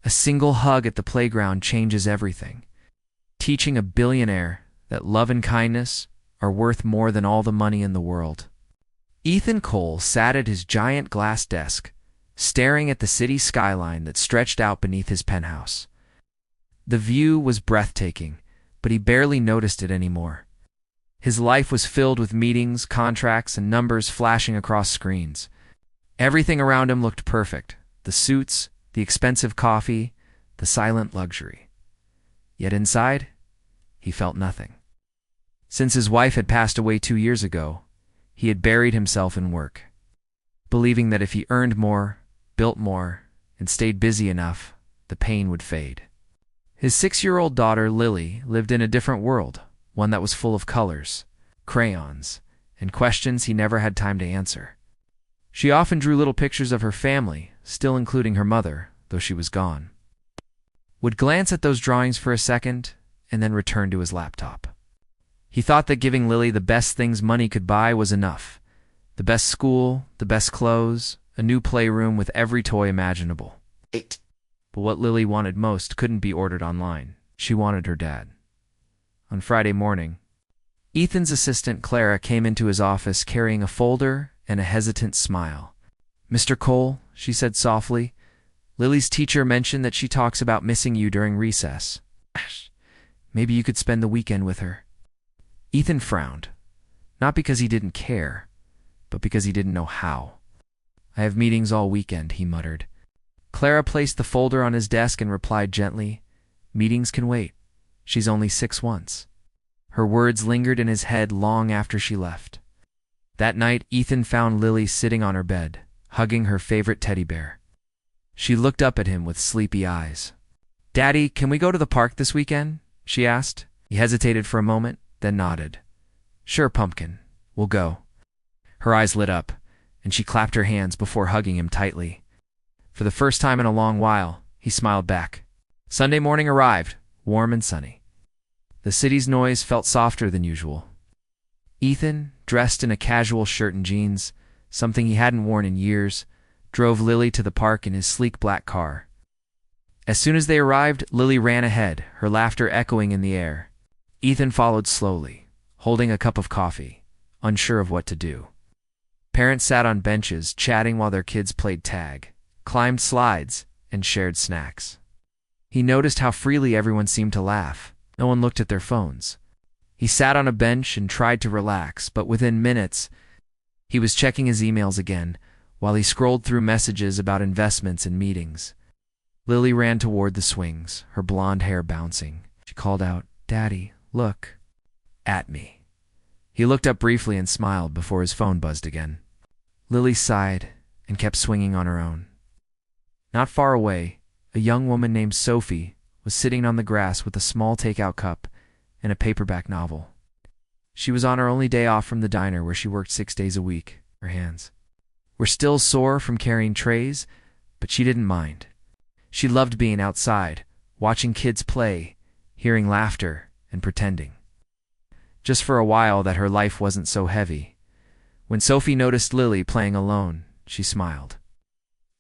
A single hug at the playground changes everything, teaching a billionaire that love and kindness are worth more than all the money in the world. Ethan Cole sat at his giant glass desk, staring at the city skyline that stretched out beneath his penthouse. The view was breathtaking, but he barely noticed it anymore. His life was filled with meetings, contracts, and numbers flashing across screens. Everything around him looked perfect: the suits, the expensive coffee, the silent luxury. Yet inside, he felt nothing. Since his wife had passed away 2 years ago, he had buried himself in work, believing that if he earned more, built more, and stayed busy enough, the pain would fade. His 6-year-old daughter, Lily, lived in a different world, one that was full of colors, crayons, and questions he never had time to answer. She often drew little pictures of her family, still including her mother, though she was gone. Would glance at those drawings for a second, and then return to his laptop. He thought that giving Lily the best things money could buy was enough: the best school, the best clothes, a new playroom with every toy imaginable. But what Lily wanted most couldn't be ordered online. She wanted her dad. On Friday morning, Ethan's assistant Clara came into his office carrying a folder and a hesitant smile. "Mr. Cole," she said softly, "Lily's teacher mentioned that she talks about missing you during recess. Maybe you could spend the weekend with her." Ethan frowned, not because he didn't care, but because he didn't know how. "I have meetings all weekend," he muttered. Clara placed the folder on his desk and replied gently, "Meetings can wait. She's only 6 once." Her words lingered in his head long after she left. That night, Ethan found Lily sitting on her bed, hugging her favorite teddy bear. She looked up at him with sleepy eyes. "Daddy, can we go to the park this weekend?" she asked. He hesitated for a moment, then nodded. "Sure, Pumpkin. We'll go." Her eyes lit up, and she clapped her hands before hugging him tightly. For the first time in a long while, he smiled back. Sunday morning arrived, warm and sunny. The city's noise felt softer than usual. Ethan, dressed in a casual shirt and jeans, something he hadn't worn in years, drove Lily to the park in his sleek black car. As soon as they arrived, Lily ran ahead, her laughter echoing in the air. Ethan followed slowly, holding a cup of coffee, unsure of what to do. Parents sat on benches, chatting while their kids played tag, climbed slides, and shared snacks. He noticed how freely everyone seemed to laugh. No one looked at their phones. He sat on a bench and tried to relax, but within minutes, he was checking his emails again, while he scrolled through messages about investments and meetings. Lily ran toward the swings, her blonde hair bouncing. She called out, "Daddy, look." "At me." He looked up briefly and smiled before his phone buzzed again. Lily sighed and kept swinging on her own. Not far away, a young woman named Sophie was sitting on the grass with a small takeout cup and a paperback novel. She was on her only day off from the diner where she worked 6 days a week. Her hands were still sore from carrying trays, but she didn't mind. She loved being outside, watching kids play, hearing laughter, and pretending. Just for a while that her life wasn't so heavy. When Sophie noticed Lily playing alone, she smiled.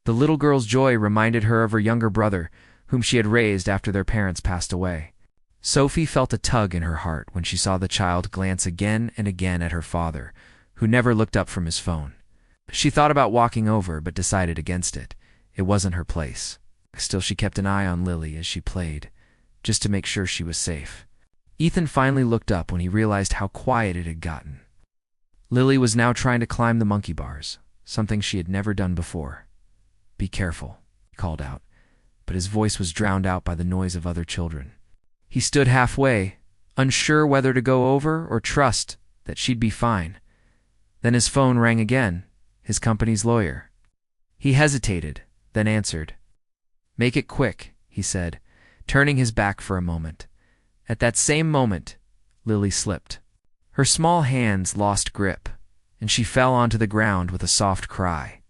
The little girl's joy reminded her of her younger brother, whom she had raised after their parents passed away. Sophie felt a tug in her heart when she saw the child glance again and again at her father, who never looked up from his phone. She thought about walking over, but decided against it. It wasn't her place. Still, she kept an eye on Lily as she played, just to make sure she was safe. Ethan finally looked up when he realized how quiet it had gotten. Lily was now trying to climb the monkey bars, something she had never done before. "Be careful," he called out, but his voice was drowned out by the noise of other children. He stood halfway, unsure whether to go over or trust that she'd be fine. Then his phone rang again, his company's lawyer. He hesitated, then answered. "Make it quick," he said, turning his back for a moment. At that same moment, Lily slipped. Her small hands lost grip, and she fell onto the ground with a soft cry.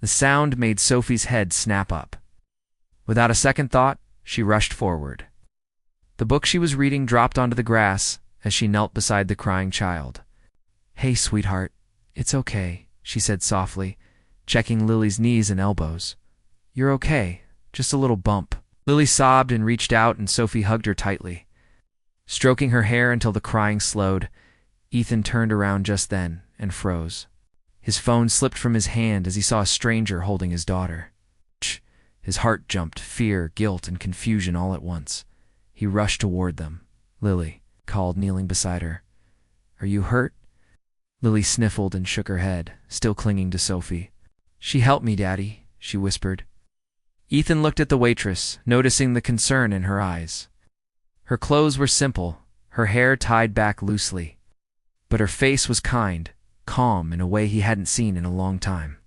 The sound made Sophie's head snap up. Without a second thought, she rushed forward. The book she was reading dropped onto the grass as she knelt beside the crying child. "Hey, sweetheart, it's okay," she said softly, checking Lily's knees and elbows. "You're okay. just a little bump." Lily sobbed and reached out, and Sophie hugged her tightly. Stroking her hair until the crying slowed, Ethan turned around just then and froze. His phone slipped from his hand as he saw a stranger holding his daughter. His heart jumped, fear, guilt, and confusion all at once. He rushed toward them. "Lily," called, kneeling beside her. "Are you hurt?" Lily sniffled and shook her head, still clinging to Sophie. "She helped me, Daddy," she whispered. Ethan looked at the waitress, noticing the concern in her eyes. Her clothes were simple, her hair tied back loosely, but her face was kind, calm in a way he hadn't seen in a long time.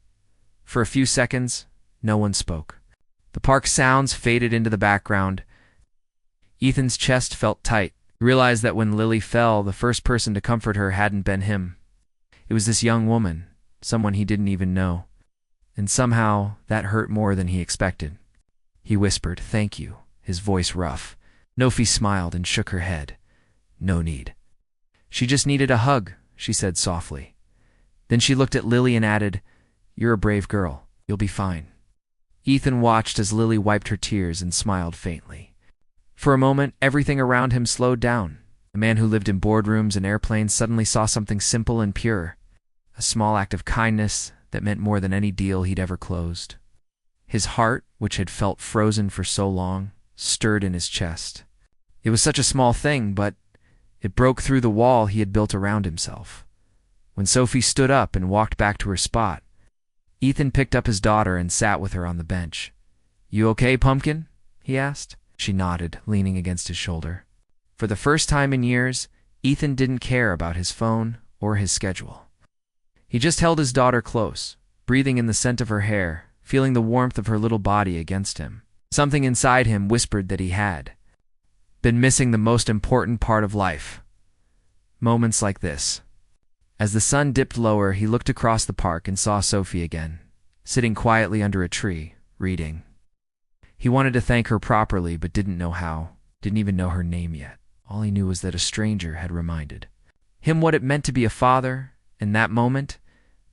For a few seconds, no one spoke. The park sounds faded into the background. Ethan's chest felt tight. He realized that when Lily fell, the first person to comfort her hadn't been him. It was this young woman, someone he didn't even know. And somehow, that hurt more than he expected. He whispered, "Thank you," his voice rough. Sophie smiled and shook her head. "No need." "She just needed a hug," she said softly. Then she looked at Lily and added, "You're a brave girl. You'll be fine." Ethan watched as Lily wiped her tears and smiled faintly. For a moment, everything around him slowed down. A man who lived in boardrooms and airplanes suddenly saw something simple and pure, a small act of kindness that meant more than any deal he'd ever closed. His heart, which had felt frozen for so long, stirred in his chest. It was such a small thing, but it broke through the wall he had built around himself. When Sophie stood up and walked back to her spot, Ethan picked up his daughter and sat with her on the bench. "You okay, Pumpkin?" he asked. She nodded, leaning against his shoulder. For the first time in years, Ethan didn't care about his phone or his schedule. He just held his daughter close, breathing in the scent of her hair, feeling the warmth of her little body against him. Something inside him whispered that he had been missing the most important part of life. Moments like this. As the sun dipped lower, he looked across the park and saw Sophie again, sitting quietly under a tree, reading. He wanted to thank her properly, but didn't know how, didn't even know her name yet. All he knew was that a stranger had reminded him what it meant to be a father, and that moment,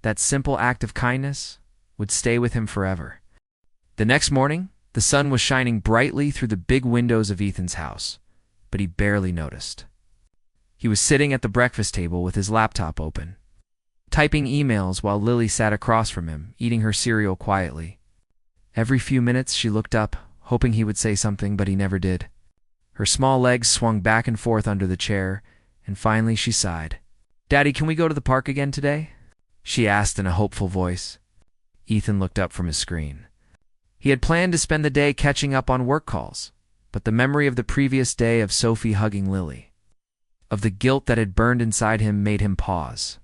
that simple act of kindness, would stay with him forever. The next morning, the sun was shining brightly through the big windows of Ethan's house, but he barely noticed. He was sitting at the breakfast table with his laptop open, typing emails while Lily sat across from him, eating her cereal quietly. Every few minutes she looked up, hoping he would say something, but he never did. Her small legs swung back and forth under the chair, and finally she sighed. "Daddy, can we go to the park again today?" she asked in a hopeful voice. Ethan looked up from his screen. He had planned to spend the day catching up on work calls, but the memory of the previous day of Sophie hugging Lily, of the guilt that had burned inside him, made him pause.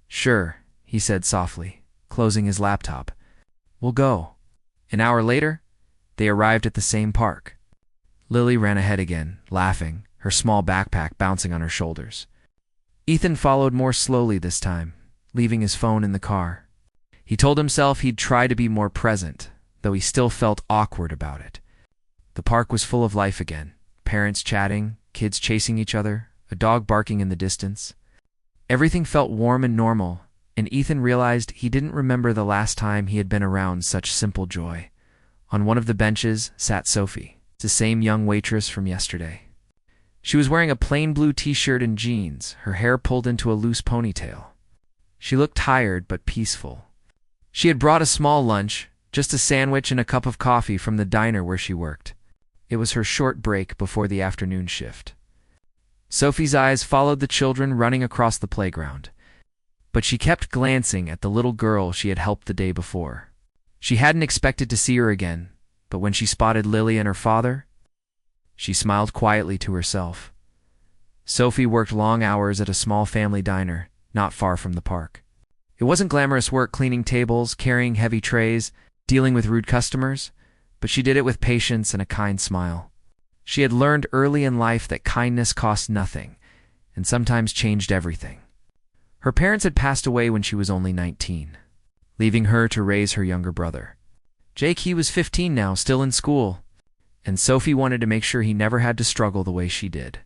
"Sure," he said softly, closing his laptop. "We'll go." An hour later, they arrived at the same park. Lily ran ahead again, laughing, her small backpack bouncing on her shoulders. Ethan followed more slowly this time, leaving his phone in the car. He told himself he'd try to be more present, though he still felt awkward about it. The park was full of life again, parents chatting, kids chasing each other, a dog barking in the distance. Everything felt warm and normal, and Ethan realized he didn't remember the last time he had been around such simple joy. On one of the benches sat Sophie, the same young waitress from yesterday. She was wearing a plain blue t-shirt and jeans, her hair pulled into a loose ponytail. She looked tired but peaceful. She had brought a small lunch, just a sandwich and a cup of coffee from the diner where she worked. It was her short break before the afternoon shift. Sophie's eyes followed the children running across the playground, but she kept glancing at the little girl she had helped the day before. She hadn't expected to see her again, but when she spotted Lily and her father, she smiled quietly to herself. Sophie worked long hours at a small family diner, not far from the park. It wasn't glamorous work cleaning tables, carrying heavy trays, dealing with rude customers, but she did it with patience and a kind smile. She had learned early in life that kindness cost nothing, and sometimes changed everything. Her parents had passed away when she was only 19, leaving her to raise her younger brother. Jake, he was 15 now, still in school, and Sophie wanted to make sure he never had to struggle the way she did.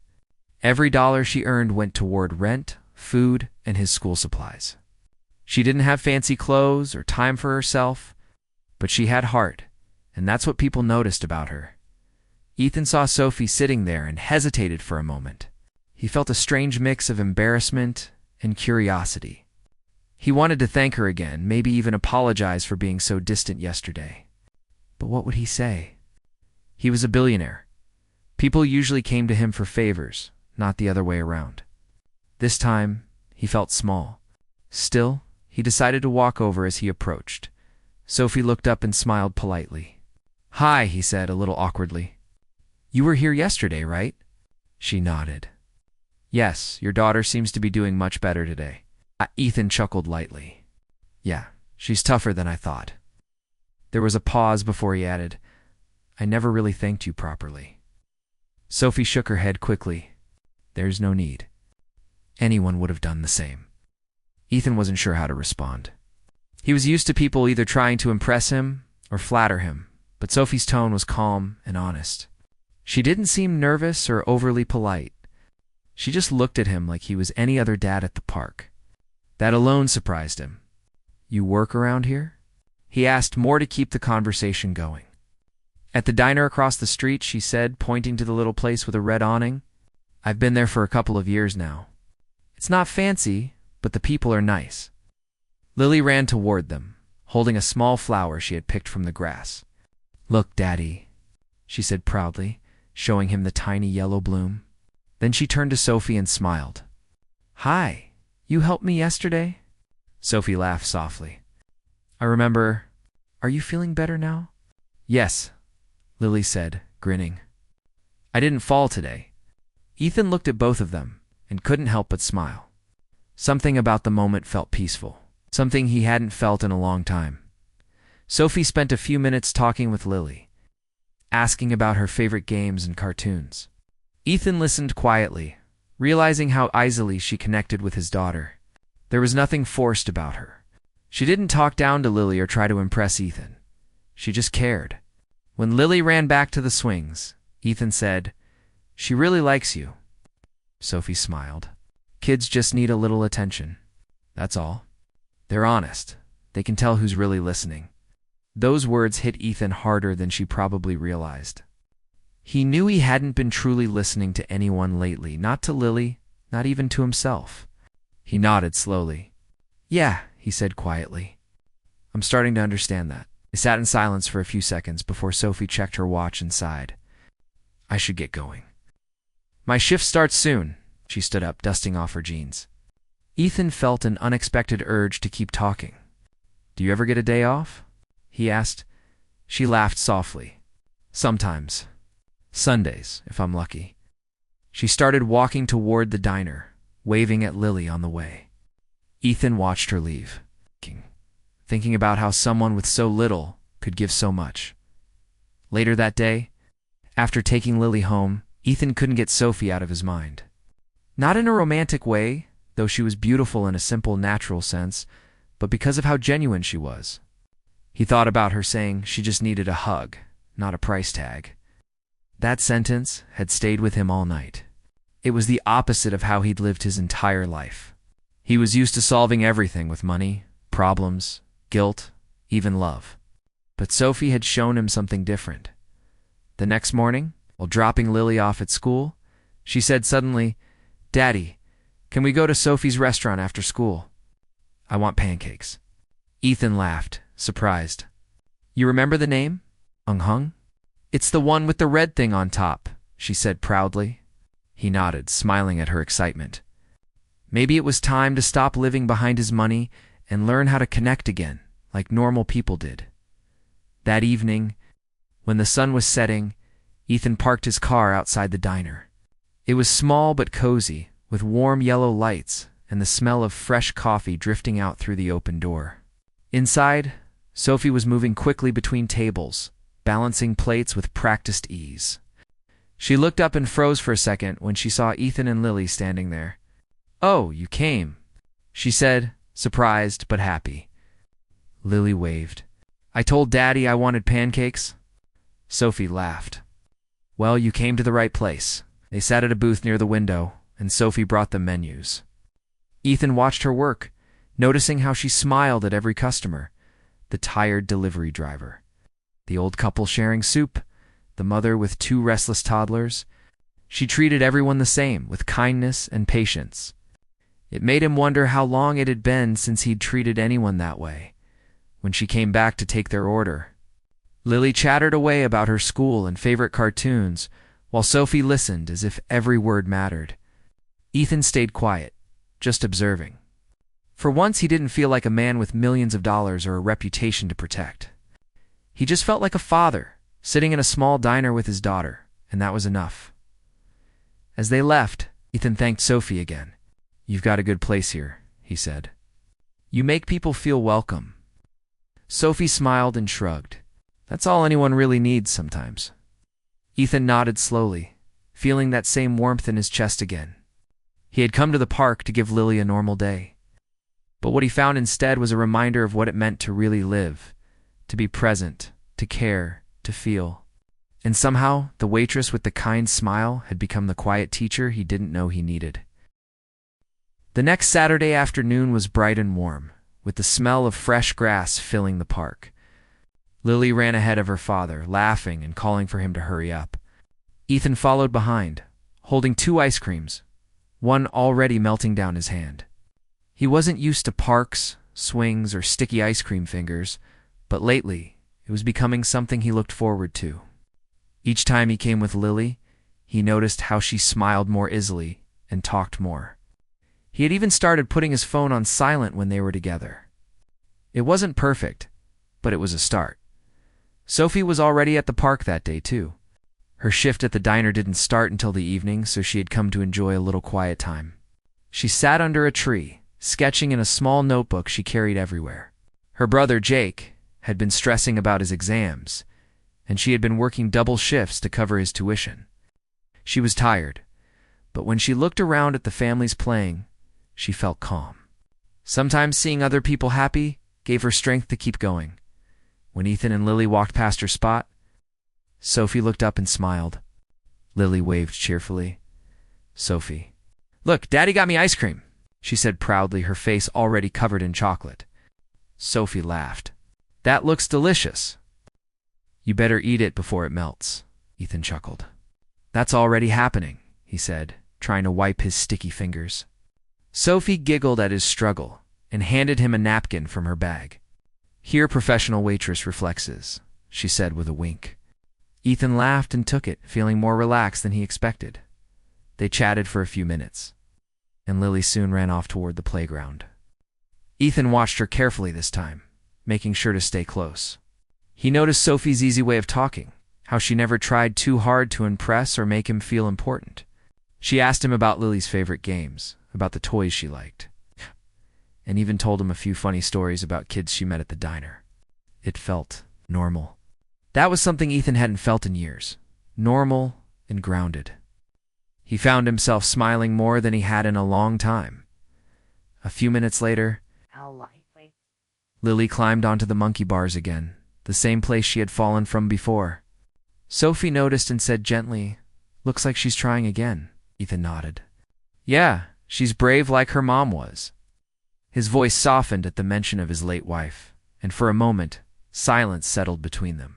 Every dollar she earned went toward rent, food, and his school supplies. She didn't have fancy clothes or time for herself, but she had heart, and that's what people noticed about her. Ethan saw Sophie sitting there and hesitated for a moment. He felt a strange mix of embarrassment and curiosity. He wanted to thank her again, maybe even apologize for being so distant yesterday. But what would he say? He was a billionaire. People usually came to him for favors, not the other way around. This time, he felt small. Still, he decided to walk over as he approached. Sophie looked up and smiled politely. "Hi," he said, a little awkwardly. "You were here yesterday, right?" She nodded. "Yes, your daughter seems to be doing much better today." Ethan chuckled lightly. "Yeah, she's tougher than I thought." There was a pause before he added, "I never really thanked you properly." Sophie shook her head quickly. "There's no need. Anyone would have done the same." Ethan wasn't sure how to respond. He was used to people either trying to impress him or flatter him, but Sophie's tone was calm and honest. She didn't seem nervous or overly polite. She just looked at him like he was any other dad at the park. That alone surprised him. "You work around here?" he asked, more to keep the conversation going. "At the diner across the street," she said, pointing to the little place with a red awning. "I've been there for a couple of years now. It's not fancy, but the people are nice." Lily ran toward them, holding a small flower she had picked from the grass. "Look, Daddy," she said proudly, showing him the tiny yellow bloom. Then she turned to Sophie and smiled. "Hi. You helped me yesterday?" Sophie laughed softly. "I remember. Are you feeling better now?" "Yes," Lily said, grinning. "I didn't fall today." Ethan looked at both of them and couldn't help but smile. Something about the moment felt peaceful, something he hadn't felt in a long time. Sophie spent a few minutes talking with Lily, asking about her favorite games and cartoons. Ethan listened quietly, realizing how easily she connected with his daughter. There was nothing forced about her. She didn't talk down to Lily or try to impress Ethan. She just cared. When Lily ran back to the swings, Ethan said, "She really likes you." Sophie smiled. "Kids just need a little attention. That's all. They're honest. They can tell who's really listening." Those words hit Ethan harder than she probably realized. He knew he hadn't been truly listening to anyone lately, not to Lily, not even to himself. He nodded slowly. "Yeah," he said quietly. "I'm starting to understand that." They sat in silence for a few seconds before Sophie checked her watch and sighed. "I should get going." "My shift starts soon." She stood up, dusting off her jeans. Ethan felt an unexpected urge to keep talking. "Do you ever get a day off?" he asked. She laughed softly. "Sometimes. Sundays, if I'm lucky." She started walking toward the diner, waving at Lily on the way. Ethan watched her leave, thinking about how someone with so little could give so much. Later that day, after taking Lily home, Ethan couldn't get Sophie out of his mind. Not in a romantic way, though she was beautiful in a simple, natural sense, but because of how genuine she was. He thought about her saying she just needed a hug, not a price tag. That sentence had stayed with him all night. It was the opposite of how he'd lived his entire life. He was used to solving everything with money, problems, guilt, even love. But Sophie had shown him something different. The next morning, while dropping Lily off at school, she said suddenly, "Daddy, can we go to Sophie's restaurant after school? I want pancakes." Ethan laughed, surprised. "You remember the name? Hung? "It's the one with the red thing on top," she said proudly. He nodded, smiling at her excitement. Maybe it was time to stop living behind his money and learn how to connect again, like normal people did. That evening, when the sun was setting, Ethan parked his car outside the diner. It was small but cozy, with warm yellow lights and the smell of fresh coffee drifting out through the open door. Inside, Sophie was moving quickly between tables, balancing plates with practiced ease. She looked up and froze for a second when she saw Ethan and Lily standing there. "Oh, you came," she said, surprised but happy. Lily waved. "I told Daddy I wanted pancakes." Sophie laughed. "Well, you came to the right place." They sat at a booth near the window, and Sophie brought them menus. Ethan watched her work, noticing how she smiled at every customer, the tired delivery driver, the old couple sharing soup, the mother with two restless toddlers. She treated everyone the same, with kindness and patience. It made him wonder how long it had been since he'd treated anyone that way. When she came back to take their order, Lily chattered away about her school and favorite cartoons, while Sophie listened as if every word mattered. Ethan stayed quiet, just observing. For once, he didn't feel like a man with millions of dollars or a reputation to protect. He just felt like a father, sitting in a small diner with his daughter, and that was enough. As they left, Ethan thanked Sophie again. "You've got a good place here," he said. "You make people feel welcome." Sophie smiled and shrugged. "That's all anyone really needs sometimes." Ethan nodded slowly, feeling that same warmth in his chest again. He had come to the park to give Lily a normal day. But what he found instead was a reminder of what it meant to really live, to be present, to care, to feel. And somehow, the waitress with the kind smile had become the quiet teacher he didn't know he needed. The next Saturday afternoon was bright and warm, with the smell of fresh grass filling the park. Lily ran ahead of her father, laughing and calling for him to hurry up. Ethan followed behind, holding 2 ice creams, one already melting down his hand. He wasn't used to parks, swings, or sticky ice cream fingers, but lately it was becoming something he looked forward to. Each time he came with Lily, he noticed how she smiled more easily and talked more. He had even started putting his phone on silent when they were together. It wasn't perfect, but it was a start. Sophie was already at the park that day, too. Her shift at the diner didn't start until the evening, so she had come to enjoy a little quiet time. She sat under a tree, sketching in a small notebook she carried everywhere. Her brother, Jake, had been stressing about his exams, and she had been working double shifts to cover his tuition. She was tired, but when she looked around at the families playing, she felt calm. Sometimes seeing other people happy gave her strength to keep going. When Ethan and Lily walked past her spot, Sophie looked up and smiled. Lily waved cheerfully. "Sophie, look, Daddy got me ice cream," she said proudly, her face already covered in chocolate. Sophie laughed. "That looks delicious." "You better eat it before it melts," Ethan chuckled. "That's already happening," he said, trying to wipe his sticky fingers. Sophie giggled at his struggle and handed him a napkin from her bag. "Here, professional waitress reflexes," she said with a wink. Ethan laughed and took it, feeling more relaxed than he expected. They chatted for a few minutes, and Lily soon ran off toward the playground. Ethan watched her carefully this time, making sure to stay close. He noticed Sophie's easy way of talking, how she never tried too hard to impress or make him feel important. She asked him about Lily's favorite games, about the toys she liked, and even told him a few funny stories about kids she met at the diner. It felt normal. That was something Ethan hadn't felt in years. Normal and grounded. He found himself smiling more than he had in a long time. A few minutes later, Lily climbed onto the monkey bars again, the same place she had fallen from before. Sophie noticed and said gently, "Looks like she's trying again." Ethan nodded. "Yeah, she's brave like her mom was." His voice softened at the mention of his late wife, and for a moment, silence settled between them.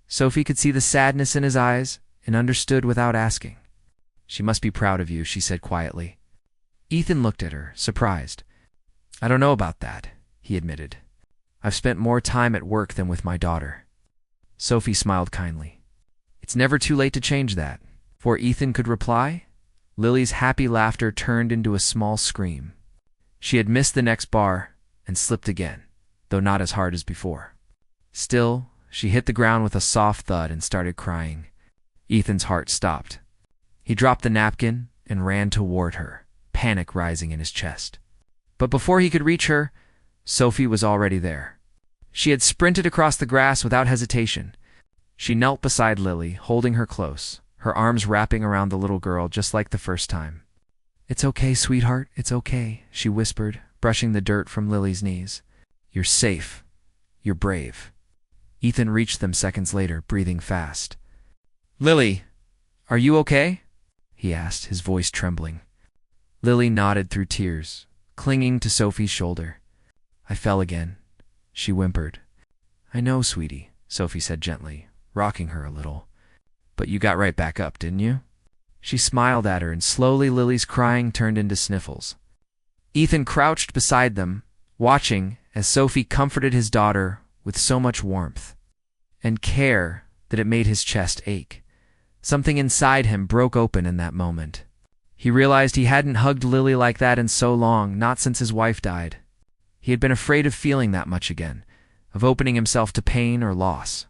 Sophie could see the sadness in his eyes and understood without asking. "She must be proud of you," she said quietly. Ethan looked at her, surprised. "I don't know about that," he admitted. "I've spent more time at work than with my daughter." Sophie smiled kindly. "It's never too late to change that." Before Ethan could reply, Lily's happy laughter turned into a small scream. She had missed the next bar and slipped again, though not as hard as before. Still, she hit the ground with a soft thud and started crying. Ethan's heart stopped. He dropped the napkin and ran toward her, panic rising in his chest. But before he could reach her, Sophie was already there. She had sprinted across the grass without hesitation. She knelt beside Lily, holding her close, her arms wrapping around the little girl just like the first time. "It's okay, sweetheart, it's okay," she whispered, brushing the dirt from Lily's knees. "You're safe. You're brave." Ethan reached them seconds later, breathing fast. "Lily, are you okay?" he asked, his voice trembling. Lily nodded through tears, clinging to Sophie's shoulder. "I fell again," she whimpered. "I know, sweetie," Sophie said gently, rocking her a little. But you got right back up, didn't you? She smiled at her, and slowly Lily's crying turned into sniffles. Ethan crouched beside them, watching as Sophie comforted his daughter with so much warmth and care that it made his chest ache. Something inside him broke open in that moment. He realized he hadn't hugged Lily like that in so long, not since his wife died. He had been afraid of feeling that much again, of opening himself to pain or loss.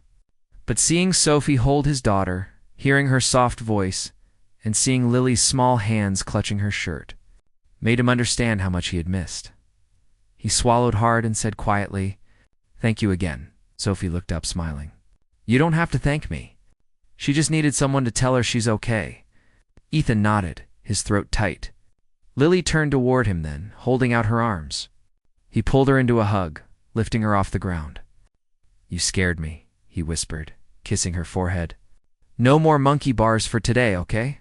But seeing Sophie hold his daughter, hearing her soft voice, and seeing Lily's small hands clutching her shirt, made him understand how much he had missed. He swallowed hard and said quietly, "Thank you again." Sophie looked up, smiling. "You don't have to thank me. She just needed someone to tell her she's okay." Ethan nodded, his throat tight. Lily turned toward him then, holding out her arms. He pulled her into a hug, lifting her off the ground. "You scared me," he whispered, kissing her forehead. "No more monkey bars for today, okay?"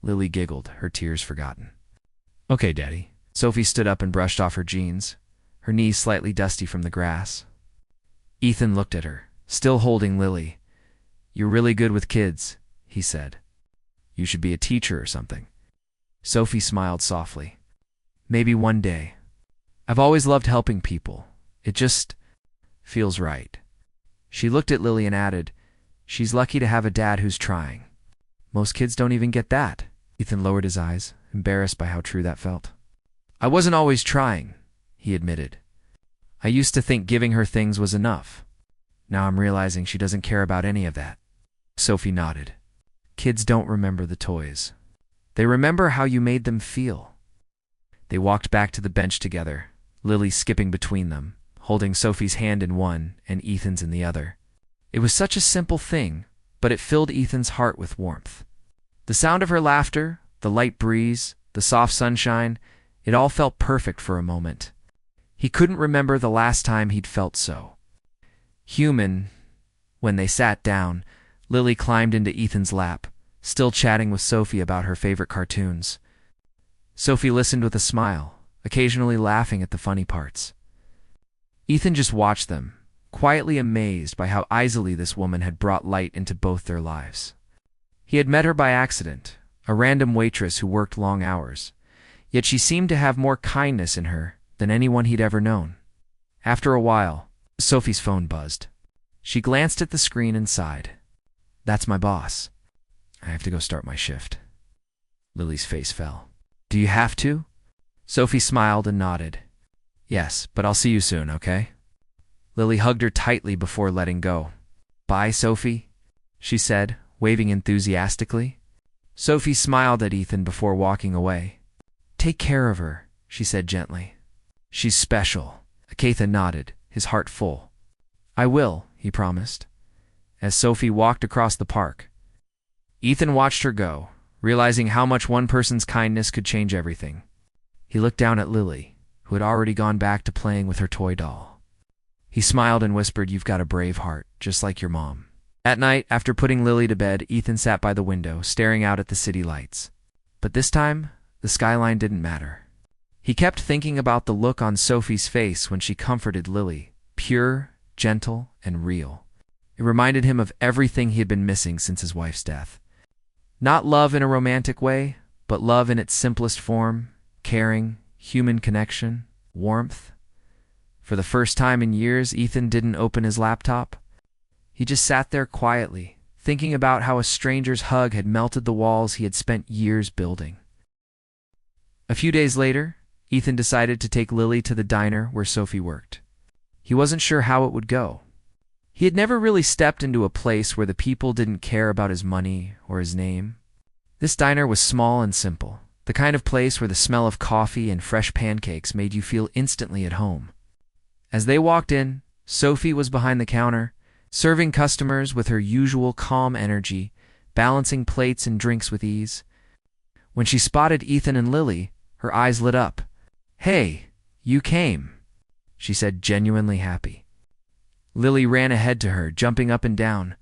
Lily giggled, her tears forgotten. "Okay, Daddy." Sophie stood up and brushed off her jeans, her knees slightly dusty from the grass. Ethan looked at her, still holding Lily. "You're really good with kids," he said. "You should be a teacher or something." Sophie smiled softly. "Maybe one day. I've always loved helping people. It just feels right." She looked at Lily and added, "She's lucky to have a dad who's trying. Most kids don't even get that." Ethan lowered his eyes, embarrassed by how true that felt. "I wasn't always trying," he admitted. "I used to think giving her things was enough. Now I'm realizing she doesn't care about any of that." Sophie nodded. "Kids don't remember the toys. They remember how you made them feel." They walked back to the bench together, Lily skipping between them, holding Sophie's hand in one and Ethan's in the other. It was such a simple thing, but it filled Ethan's heart with warmth. The sound of her laughter, the light breeze, the soft sunshine, it all felt perfect for a moment. He couldn't remember the last time he'd felt so human. When they sat down, Lily climbed into Ethan's lap, still chatting with Sophie about her favorite cartoons. Sophie listened with a smile, occasionally laughing at the funny parts. Ethan just watched them, quietly amazed by how easily this woman had brought light into both their lives. He had met her by accident, a random waitress who worked long hours, yet she seemed to have more kindness in her than anyone he'd ever known. After a while, Sophie's phone buzzed. She glanced at the screen and sighed. "That's my boss. I have to go start my shift." Lily's face fell. "Do you have to?" Sophie smiled and nodded. "Yes, but I'll see you soon, okay?" Lily hugged her tightly before letting go. "Bye, Sophie," she said, waving enthusiastically. Sophie smiled at Ethan before walking away. "Take care of her," she said gently. "She's special." Akatha nodded, his heart full. "I will," he promised, as Sophie walked across the park. Ethan watched her go, realizing how much one person's kindness could change everything. He looked down at Lily, who had already gone back to playing with her toy doll. He smiled and whispered, "You've got a brave heart, just like your mom." At night, after putting Lily to bed, Ethan sat by the window, staring out at the city lights. But this time, the skyline didn't matter. He kept thinking about the look on Sophie's face when she comforted Lily, pure, gentle, and real. It reminded him of everything he had been missing since his wife's death. Not love in a romantic way, but love in its simplest form, caring, human connection, warmth. For the first time in years, Ethan didn't open his laptop. He just sat there quietly, thinking about how a stranger's hug had melted the walls he had spent years building. A few days later, Ethan decided to take Lily to the diner where Sophie worked. He wasn't sure how it would go. He had never really stepped into a place where the people didn't care about his money or his name. This diner was small and simple, the kind of place where the smell of coffee and fresh pancakes made you feel instantly at home. As they walked in, Sophie was behind the counter, serving customers with her usual calm energy, balancing plates and drinks with ease. When she spotted Ethan and Lily, her eyes lit up. "Hey, you came," she said, genuinely happy. Lily ran ahead to her, jumping up and down.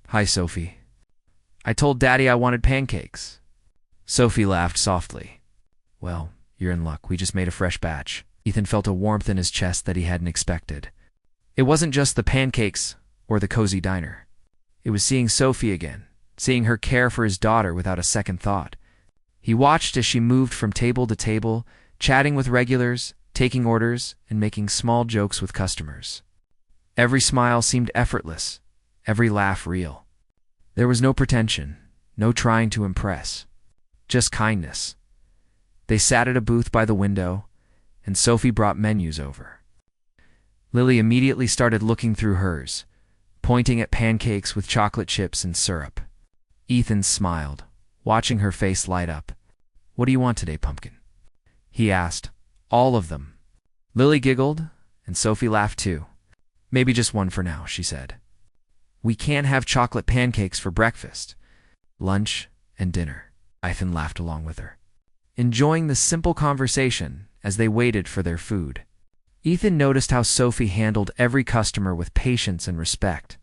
"Hi, Sophie. I told Daddy I wanted pancakes." Sophie laughed softly. "Well, you're in luck. We just made a fresh batch." Ethan felt a warmth in his chest that he hadn't expected. It wasn't just the pancakes or the cozy diner. It was seeing Sophie again, seeing her care for his daughter without a second thought. He watched as she moved from table to table, chatting with regulars, taking orders, and making small jokes with customers. Every smile seemed effortless, every laugh real. There was no pretension, no trying to impress, just kindness. They sat at a booth by the window, and Sophie brought menus over. Lily immediately started looking through hers, pointing at pancakes with chocolate chips and syrup. Ethan smiled, watching her face light up. "What do you want today, Pumpkin?" he asked. "All of them." Lily giggled, and Sophie laughed too. "Maybe just one for now," she said. "We can't have chocolate pancakes for breakfast, lunch, and dinner." Ethan laughed along with her, enjoying the simple conversation as they waited for their food. Ethan noticed how Sophie handled every customer with patience and respect.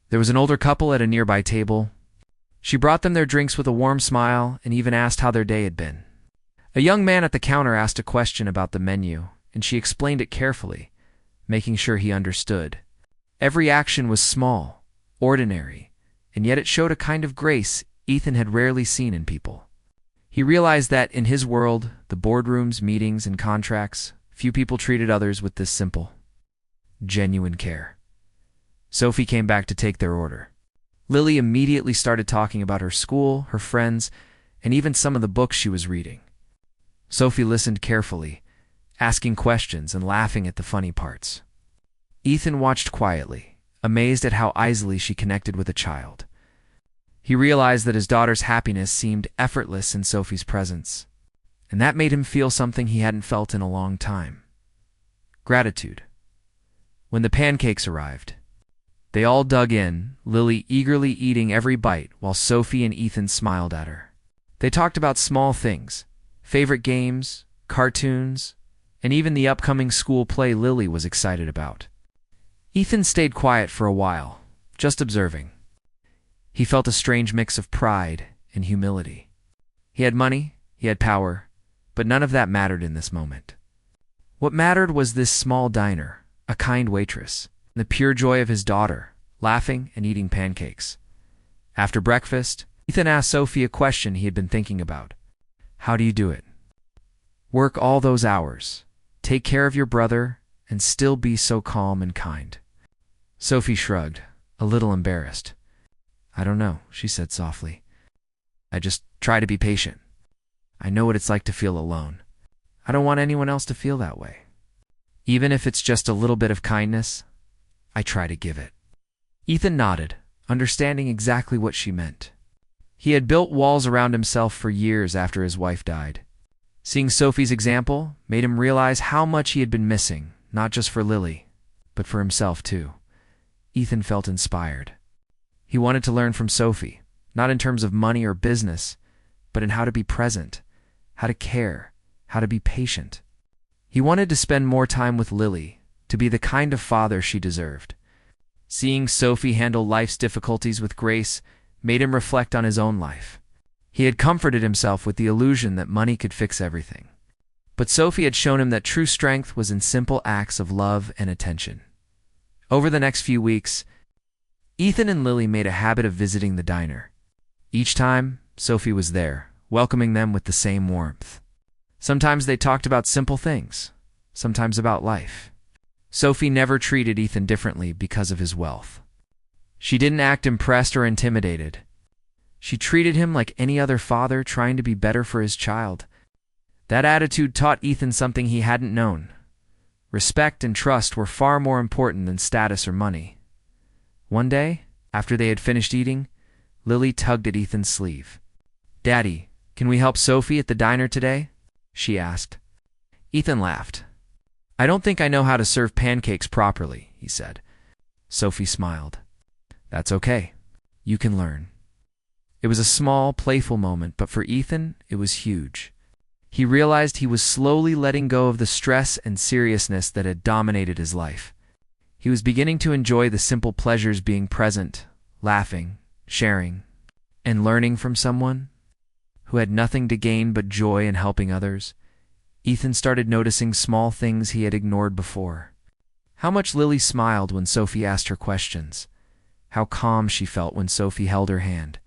There was an older couple at a nearby table. She brought them their drinks with a warm smile and even asked how their day had been. A young man at the counter asked a question about the menu, and she explained it carefully, making sure he understood. Every action was small, ordinary, and yet it showed a kind of grace Ethan had rarely seen in people. He realized that in his world, the boardrooms, meetings, and contracts, few people treated others with this simple, genuine care. Sophie came back to take their order. Lily immediately started talking about her school, her friends, and even some of the books she was reading. Sophie listened carefully, asking questions and laughing at the funny parts. Ethan watched quietly, amazed at how easily she connected with a child. He realized that his daughter's happiness seemed effortless in Sophie's presence, and that made him feel something he hadn't felt in a long time: gratitude. When the pancakes arrived, they all dug in, Lily eagerly eating every bite while Sophie and Ethan smiled at her. They talked about small things, favorite games, cartoons, and even the upcoming school play Lily was excited about. Ethan stayed quiet for a while, just observing. He felt a strange mix of pride and humility. He had money, he had power, but none of that mattered in this moment. What mattered was this small diner, a kind waitress, and the pure joy of his daughter, laughing and eating pancakes. After breakfast, Ethan asked Sophie a question he had been thinking about. "How do you do it? Work all those hours, take care of your brother, and still be so calm and kind?" Sophie shrugged, a little embarrassed. "I don't know," she said softly. "I just try to be patient. I know what it's like to feel alone. I don't want anyone else to feel that way. Even if it's just a little bit of kindness, I try to give it." Ethan nodded, understanding exactly what she meant. He had built walls around himself for years after his wife died. Seeing Sophie's example made him realize how much he had been missing, not just for Lily, but for himself too. Ethan felt inspired. He wanted to learn from Sophie, not in terms of money or business, but in how to be present, how to care, how to be patient. He wanted to spend more time with Lily, to be the kind of father she deserved. Seeing Sophie handle life's difficulties with grace made him reflect on his own life. He had comforted himself with the illusion that money could fix everything. But Sophie had shown him that true strength was in simple acts of love and attention. Over the next few weeks, Ethan and Lily made a habit of visiting the diner. Each time, Sophie was there, welcoming them with the same warmth. Sometimes they talked about simple things, sometimes about life. Sophie never treated Ethan differently because of his wealth. She didn't act impressed or intimidated. She treated him like any other father trying to be better for his child. That attitude taught Ethan something he hadn't known. Respect and trust were far more important than status or money. One day, after they had finished eating, Lily tugged at Ethan's sleeve. "Daddy, can we help Sophie at the diner today?" she asked. Ethan laughed. "I don't think I know how to serve pancakes properly," he said. Sophie smiled. "That's okay. You can learn." It was a small, playful moment, but for Ethan, it was huge. He realized he was slowly letting go of the stress and seriousness that had dominated his life. He was beginning to enjoy the simple pleasures: being present, laughing, sharing, and learning from someone who had nothing to gain but joy in helping others. Ethan started noticing small things he had ignored before. How much Lily smiled when Sophie asked her questions. how calm she felt when Sophie held her hand,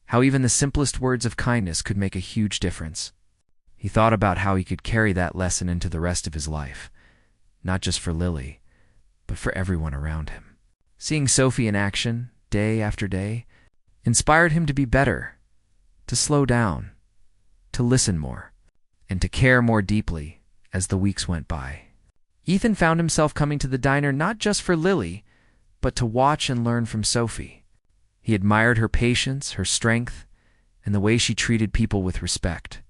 how even the simplest words of kindness could make a huge difference. He thought about how he could carry that lesson into the rest of his life, not just for Lily, but for everyone around him. Seeing Sophie in action, day after day, inspired him to be better, to slow down, to listen more, and to care more deeply as the weeks went by. Ethan found himself coming to the diner not just for Lily, but to watch and learn from Sophie. He admired her patience, her strength, and the way she treated people with respect.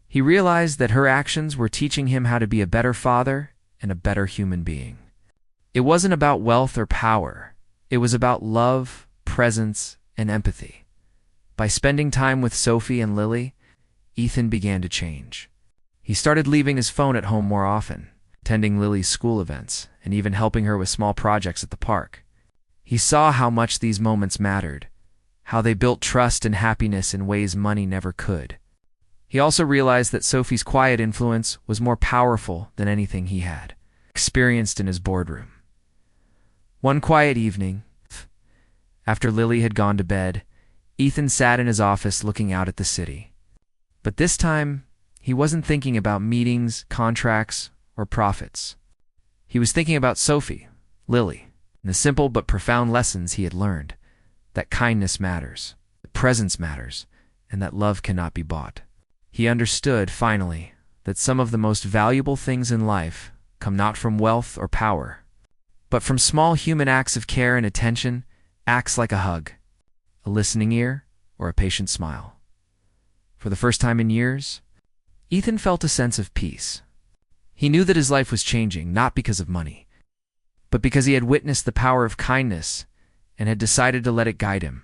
He realized that her actions were teaching him how to be a better father and a better human being. It wasn't about wealth or power. It was about love, presence, and empathy. By spending time with Sophie and Lily, Ethan began to change. He started leaving his phone at home more often, attending Lily's school events, and even helping her with small projects at the park. He saw how much these moments mattered, how they built trust and happiness in ways money never could. He also realized that Sophie's quiet influence was more powerful than anything he had experienced in his boardroom. One quiet evening, after Lily had gone to bed, Ethan sat in his office looking out at the city. But this time, he wasn't thinking about meetings, contracts, or profits. He was thinking about Sophie, Lily, and the simple but profound lessons he had learned, that kindness matters, that presence matters, and that love cannot be bought. He understood, finally, that some of the most valuable things in life come not from wealth or power, but from small human acts of care and attention, acts like a hug, a listening ear, or a patient smile. For the first time in years, Ethan felt a sense of peace. He knew that his life was changing, not because of money, but because he had witnessed the power of kindness and had decided to let it guide him.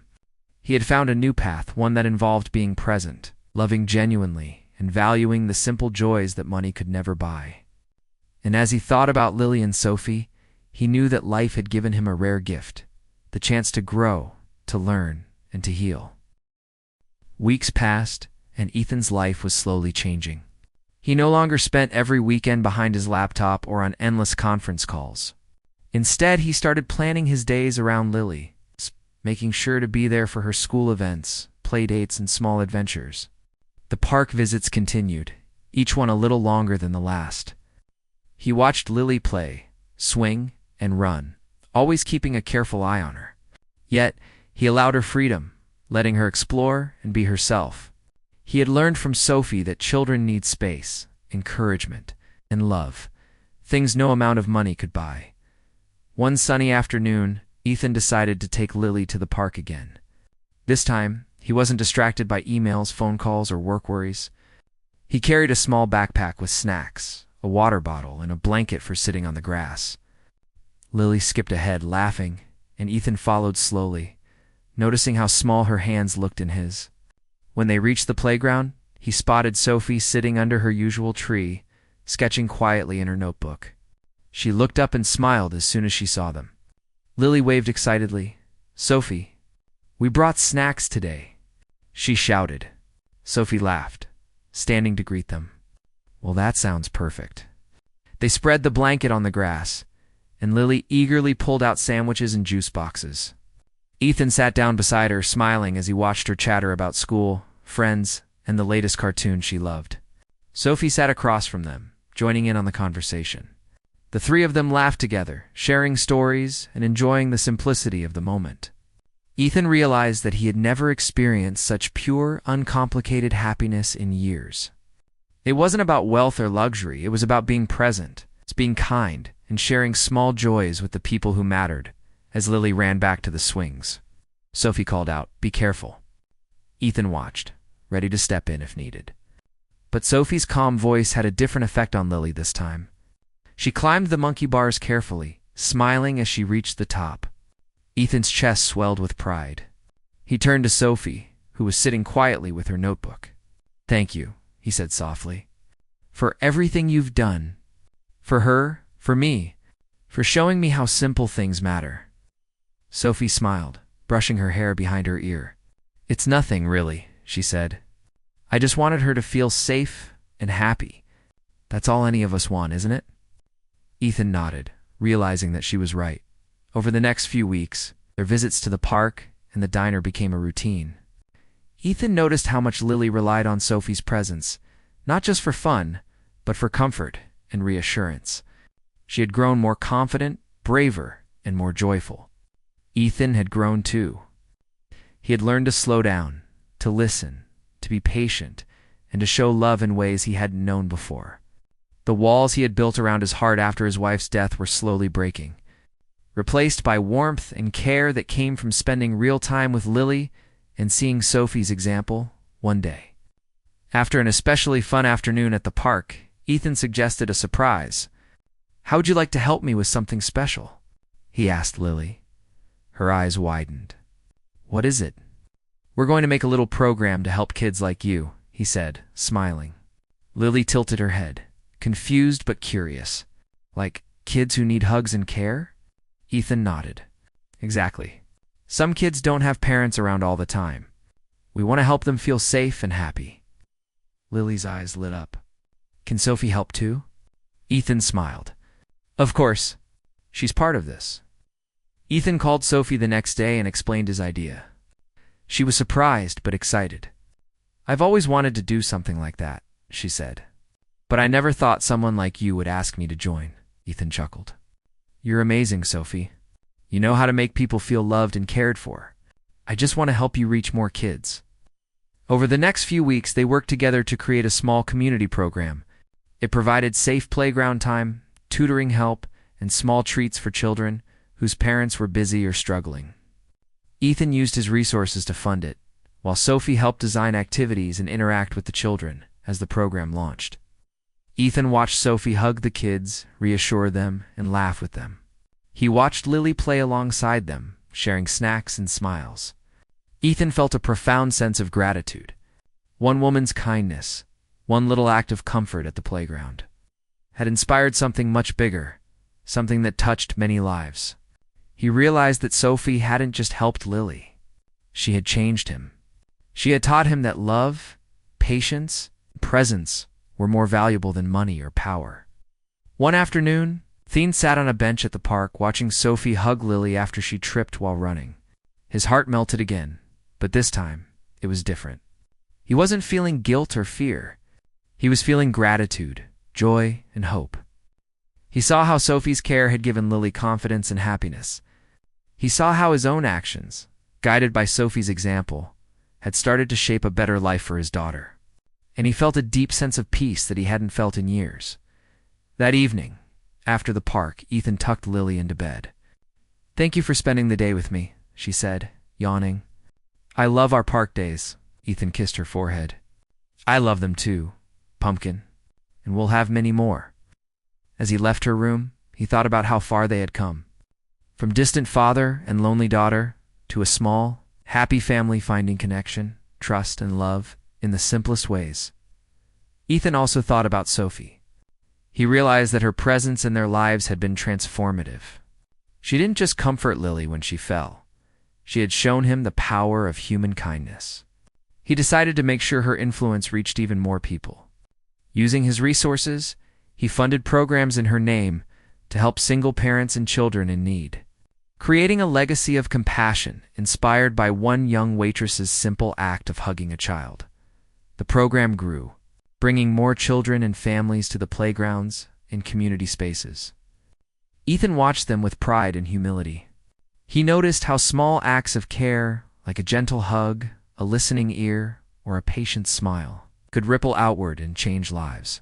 He had found a new path, one that involved being present, loving genuinely, and valuing the simple joys that money could never buy. And as he thought about Lily and Sophie, he knew that life had given him a rare gift, the chance to grow, to learn, and to heal. Weeks passed, and Ethan's life was slowly changing. He no longer spent every weekend behind his laptop or on endless conference calls. Instead, he started planning his days around Lily, making sure to be there for her school events, play dates, and small adventures. The park visits continued, each one a little longer than the last. He watched Lily play, swing, and run, always keeping a careful eye on her. Yet, he allowed her freedom, letting her explore and be herself. He had learned from Sophie that children need space, encouragement, and love, things no amount of money could buy. One sunny afternoon, Ethan decided to take Lily to the park again. This time, he wasn't distracted by emails, phone calls, or work worries. He carried a small backpack with snacks, a water bottle, and a blanket for sitting on the grass. Lily skipped ahead, laughing, and Ethan followed slowly, noticing how small her hands looked in his. When they reached the playground, he spotted Sophie sitting under her usual tree, sketching quietly in her notebook. She looked up and smiled as soon as she saw them. Lily waved excitedly. "Sophie, we brought snacks today," she shouted. Sophie laughed, standing to greet them. "Well, that sounds perfect." They spread the blanket on the grass, and Lily eagerly pulled out sandwiches and juice boxes. Ethan sat down beside her, smiling as he watched her chatter about school, friends, and the latest cartoon she loved. Sophie sat across from them, joining in on the conversation. The three of them laughed together, sharing stories and enjoying the simplicity of the moment. Ethan realized that he had never experienced such pure, uncomplicated happiness in years. It wasn't about wealth or luxury, it was about being present, being kind, and sharing small joys with the people who mattered. As Lily ran back to the swings, Sophie called out, "Be careful." Ethan watched, ready to step in if needed. But Sophie's calm voice had a different effect on Lily this time. She climbed the monkey bars carefully, smiling as she reached the top. Ethan's chest swelled with pride. He turned to Sophie, who was sitting quietly with her notebook. "Thank you," he said softly, "for everything you've done. For her, for me, for showing me how simple things matter." Sophie smiled, brushing her hair behind her ear. "It's nothing, really," she said. "I just wanted her to feel safe and happy. That's all any of us want, isn't it?" Ethan nodded, realizing that she was right. Over the next few weeks, Their visits to the park and the diner became a routine. Ethan noticed how much Lily relied on Sophie's presence, not just for fun, but for comfort and reassurance. She had grown more confident, braver, and more joyful. Ethan had grown too. He had learned to slow down, to listen, to be patient, and to show love in ways he hadn't known before. The walls he had built around his heart after his wife's death were slowly breaking, replaced by warmth and care that came from spending real time with Lily and seeing Sophie's example one day. After an especially fun afternoon at the park, Ethan suggested a surprise. "How would you like to help me with something special?" he asked Lily. Her eyes widened. "What is it?" "We're going to make a little program to help kids like you," he said, smiling. Lily tilted her head, confused but curious. "Like kids who need hugs and care?" Ethan nodded. "Exactly. Some kids don't have parents around all the time. We want to help them feel safe and happy." Lily's eyes lit up. "Can Sophie help too?" Ethan smiled. "Of course. She's part of this." Ethan called Sophie the next day and explained his idea. She was surprised but excited. "I've always wanted to do something like that," she said. "But I never thought someone like you would ask me to join," Ethan chuckled. "You're amazing, Sophie. You know how to make people feel loved and cared for. I just want to help you reach more kids." Over the next few weeks, they worked together to create a small community program. It provided safe playground time, tutoring help, and small treats for children whose parents were busy or struggling. Ethan used his resources to fund it, while Sophie helped design activities and interact with the children as the program launched. Ethan watched Sophie hug the kids, reassure them, and laugh with them. He watched Lily play alongside them, sharing snacks and smiles. Ethan felt a profound sense of gratitude. One woman's kindness, one little act of comfort at the playground, had inspired something much bigger, something that touched many lives. He realized that Sophie hadn't just helped Lily. She had changed him. She had taught him that love, patience, and presence were more valuable than money or power. One afternoon, Ethan sat on a bench at the park watching Sophie hug Lily after she tripped while running. His heart melted again, but this time it was different. He wasn't feeling guilt or fear. He was feeling gratitude, joy, and hope. He saw how Sophie's care had given Lily confidence and happiness. He saw how his own actions, guided by Sophie's example, had started to shape a better life for his daughter. And he felt a deep sense of peace that he hadn't felt in years. That evening, after the park, Ethan tucked Lily into bed. "Thank you for spending the day with me," she said, yawning. "I love our park days," Ethan kissed her forehead. "I love them too, Pumpkin, and we'll have many more." As he left her room, he thought about how far they had come. From distant father and lonely daughter to a small, happy family finding connection, trust, and love in the simplest ways. Ethan also thought about Sophie. He realized that her presence in their lives had been transformative. She didn't just comfort Lily when she fell. She had shown him the power of human kindness. He decided to make sure her influence reached even more people. Using his resources, he funded programs in her name to help single parents and children in need, creating a legacy of compassion inspired by one young waitress's simple act of hugging a child. The program grew, bringing more children and families to the playgrounds and community spaces. Ethan watched them with pride and humility. He noticed how small acts of care, like a gentle hug, a listening ear, or a patient smile, could ripple outward and change lives.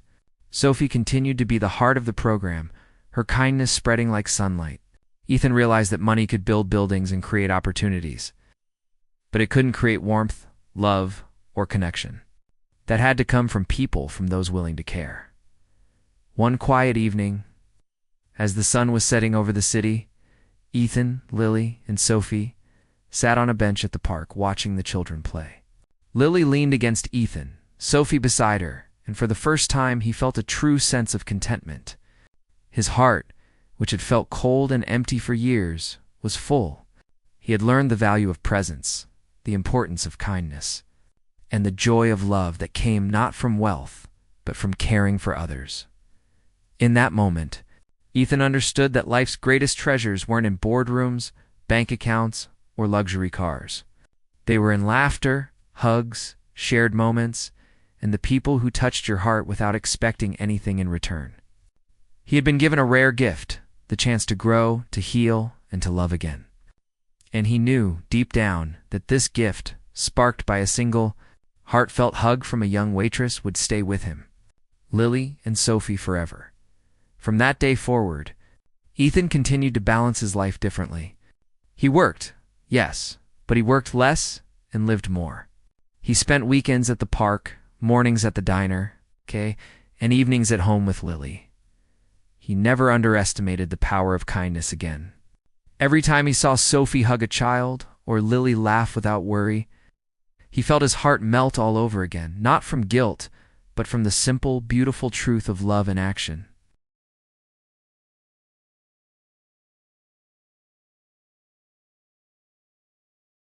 Sophie continued to be the heart of the program, her kindness spreading like sunlight. Ethan realized that money could build buildings and create opportunities, but it couldn't create warmth, love, or connection. That had to come from people, from those willing to care. One quiet evening, as the sun was setting over the city, Ethan, Lily, and Sophie sat on a bench at the park watching the children play. Lily leaned against Ethan, Sophie beside her, and for the first time he felt a true sense of contentment. His heart, which had felt cold and empty for years, was full. He had learned the value of presence, the importance of kindness, and the joy of love that came not from wealth, but from caring for others. In that moment, Ethan understood that life's greatest treasures weren't in boardrooms, bank accounts, or luxury cars. They were in laughter, hugs, shared moments, and the people who touched your heart without expecting anything in return. He had been given a rare gift, the chance to grow, to heal, and to love again. And he knew, deep down, that this gift, sparked by a single, heartfelt hug from a young waitress, would stay with him, Lily and Sophie, forever. From that day forward, Ethan continued to balance his life differently. He worked, yes, but he worked less and lived more. He spent weekends at the park, mornings at the diner, and evenings at home with Lily. He never underestimated the power of kindness again. Every time he saw Sophie hug a child or Lily laugh without worry, he felt his heart melt all over again, not from guilt, but from the simple, beautiful truth of love in action.